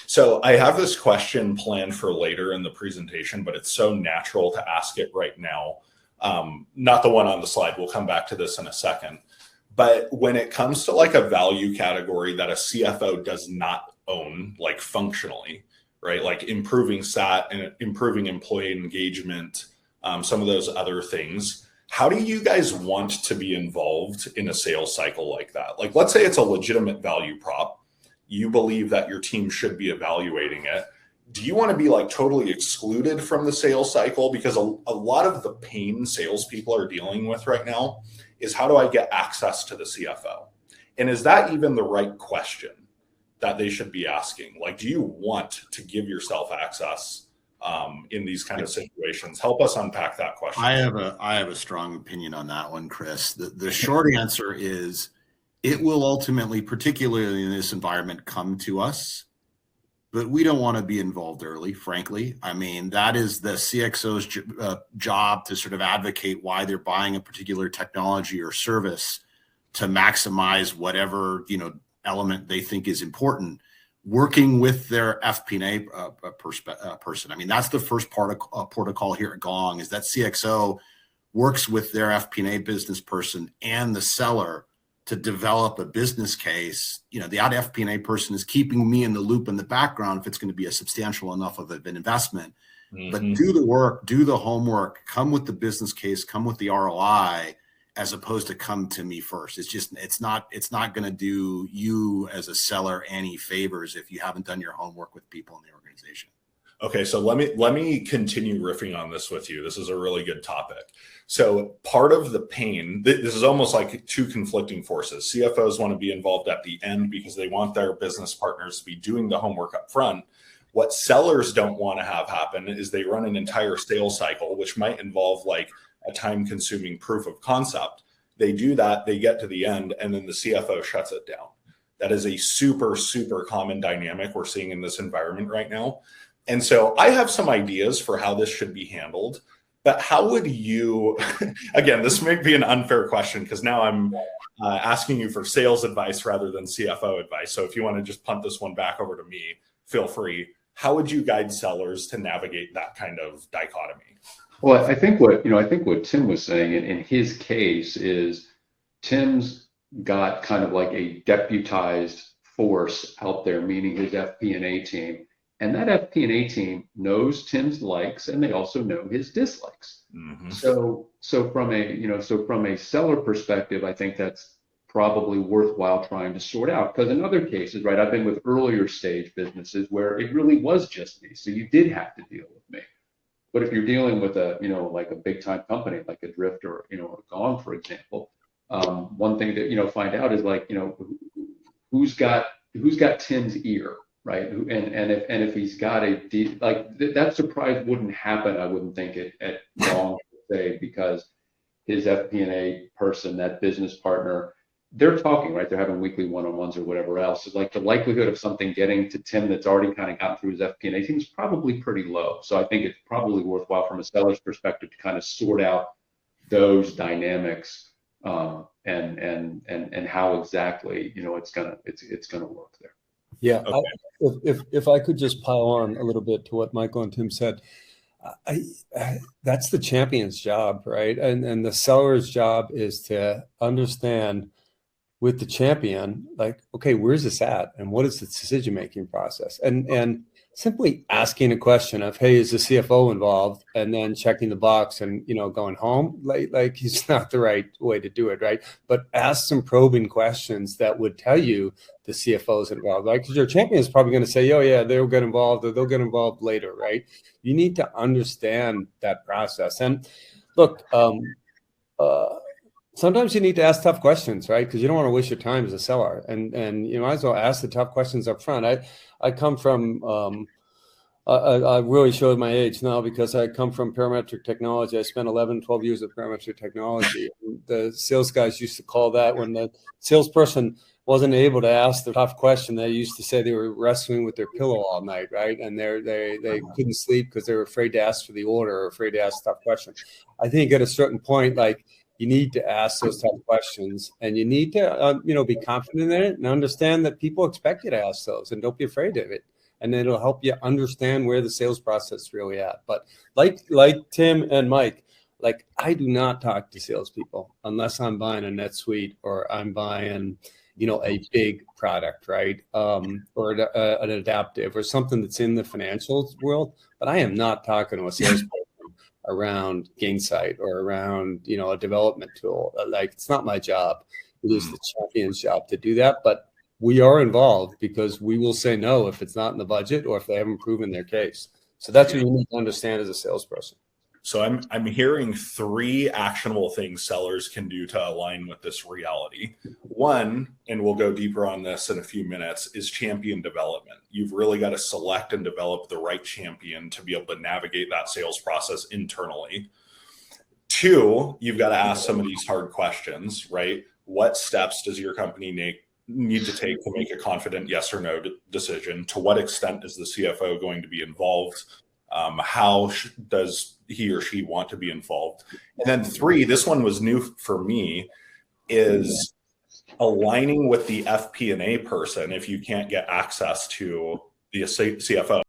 So I have this question planned for later in the presentation, but it's so natural to ask it right now. Not the one on the slide. We'll come back to this in a second. But when it comes to like a value category that a CFO does not own, like functionally, right? Like improving SAT and improving employee engagement, some of those other things. How do you guys want to be involved in a sales cycle like that? Like, let's say it's a legitimate value prop. You believe that your team should be evaluating it. Do you want to be like totally excluded from the sales cycle? Because a lot of the pain salespeople are dealing with right now is, how do I get access to the CFO? And is that even the right question that they should be asking? Like, do you want to give yourself access in these kind of situations? Help us unpack that question. I have a strong opinion on that one, Chris. The short answer is, it will ultimately, particularly in this environment, come to us, but we don't want to be involved early, frankly. I mean, that is the CXO's job, to sort of advocate why they're buying a particular technology or service to maximize whatever, element they think is important, working with their FP&A person. I mean, that's the first protocol here at Gong, is that CXO works with their FP&A business person and the seller to develop a business case. The FP&A person is keeping me in the loop in the background if it's going to be a substantial enough of an investment. Mm-hmm. But do the work, do the homework, come with the business case, come with the ROI, as opposed to come to me first. It's not going to do you as a seller any favors if you haven't done your homework with people in the organization. Okay, so let me continue riffing on this with you. This is a really good topic. So part of the pain, this is almost like two conflicting forces. CFOs want to be involved at the end because they want their business partners to be doing the homework up front. What sellers don't want to have happen is they run an entire sales cycle, which might involve like a time-consuming proof of concept. They do that, they get to the end, and then the CFO shuts it down. That is a super, super common dynamic we're seeing in this environment right now. And so I have some ideas for how this should be handled, but how would you, again, this may be an unfair question because now I'm asking you for sales advice rather than CFO advice. So if you want to just punt this one back over to me, feel free. How would you guide sellers to navigate that kind of dichotomy? Well, I think what Tim was saying in his case is, Tim's got kind of like a deputized force out there, meaning his FP&A team. And that FP&A team knows Tim's likes, and they also know his dislikes. Mm-hmm. So from a seller perspective, I think that's probably worthwhile trying to sort out. Because in other cases, right, I've been with earlier stage businesses where it really was just me. So you did have to deal with me. But if you're dealing with like a big time company like a Drift or a Gong, for example, one thing to find out is like who's got Tim's ear. Right, and if he's got that surprise wouldn't happen, I wouldn't think at Gong, say, because his FP&A person, that business partner, they're talking, right? They're having weekly one-on-ones or whatever else. So like the likelihood of something getting to Tim that's already kind of gotten through his FP&A team is probably pretty low. So I think it's probably worthwhile from a seller's perspective to kind of sort out those dynamics and how exactly it's gonna work there. Yeah, okay. If I could just pile on a little bit to what Michael and Tim said, that's the champion's job, right? And the seller's job is to understand with the champion, like, okay, where's this at, and what is the decision-making process, and simply asking a question of, hey, is the CFO involved, and then checking the box and going home, like it's not the right way to do it, right? But ask some probing questions that would tell you the CFO is involved, right? Because your champion is probably going to say, oh yeah, they'll get involved, or they'll get involved later, right? You need to understand that process. And look, sometimes you need to ask tough questions, right? Because you don't want to waste your time as a seller, and you might as well ask the tough questions up front. I come from, I really showed my age now because I come from parametric technology. I spent 11, 12 years of parametric technology. The sales guys used to call that, when the salesperson wasn't able to ask the tough question, they used to say they were wrestling with their pillow all night, right? And they couldn't sleep because they were afraid to ask for the order or afraid to ask tough questions. I think at a certain point, like, you need to ask those tough questions, and you need to, be confident in it and understand that people expect you to ask those, and don't be afraid of it. and it'll help you understand where the sales process is really at. But like Tim and Mike, like I do not talk to salespeople unless I'm buying a NetSuite or I'm buying, a big product, right? Or an adaptive or something that's in the financial world. But I am not talking to a salesperson around Gainsight or around, a development tool. Like it's not my job. It is the champion's job to do that. But we are involved because we will say no if it's not in the budget or if they haven't proven their case. So that's what you need to understand as a salesperson. So I'm hearing 3 actionable things sellers can do to align with this reality. One, and we'll go deeper on this in a few minutes, is champion development. You've really got to select and develop the right champion to be able to navigate that sales process internally. 2, you've got to ask some of these hard questions, right? What steps does your company need to take to make a confident yes or no decision? To what extent is the CFO going to be involved? How does he or she want to be involved? And then 3, this one was new for me, is aligning with the FP&A person if you can't get access to the CFO.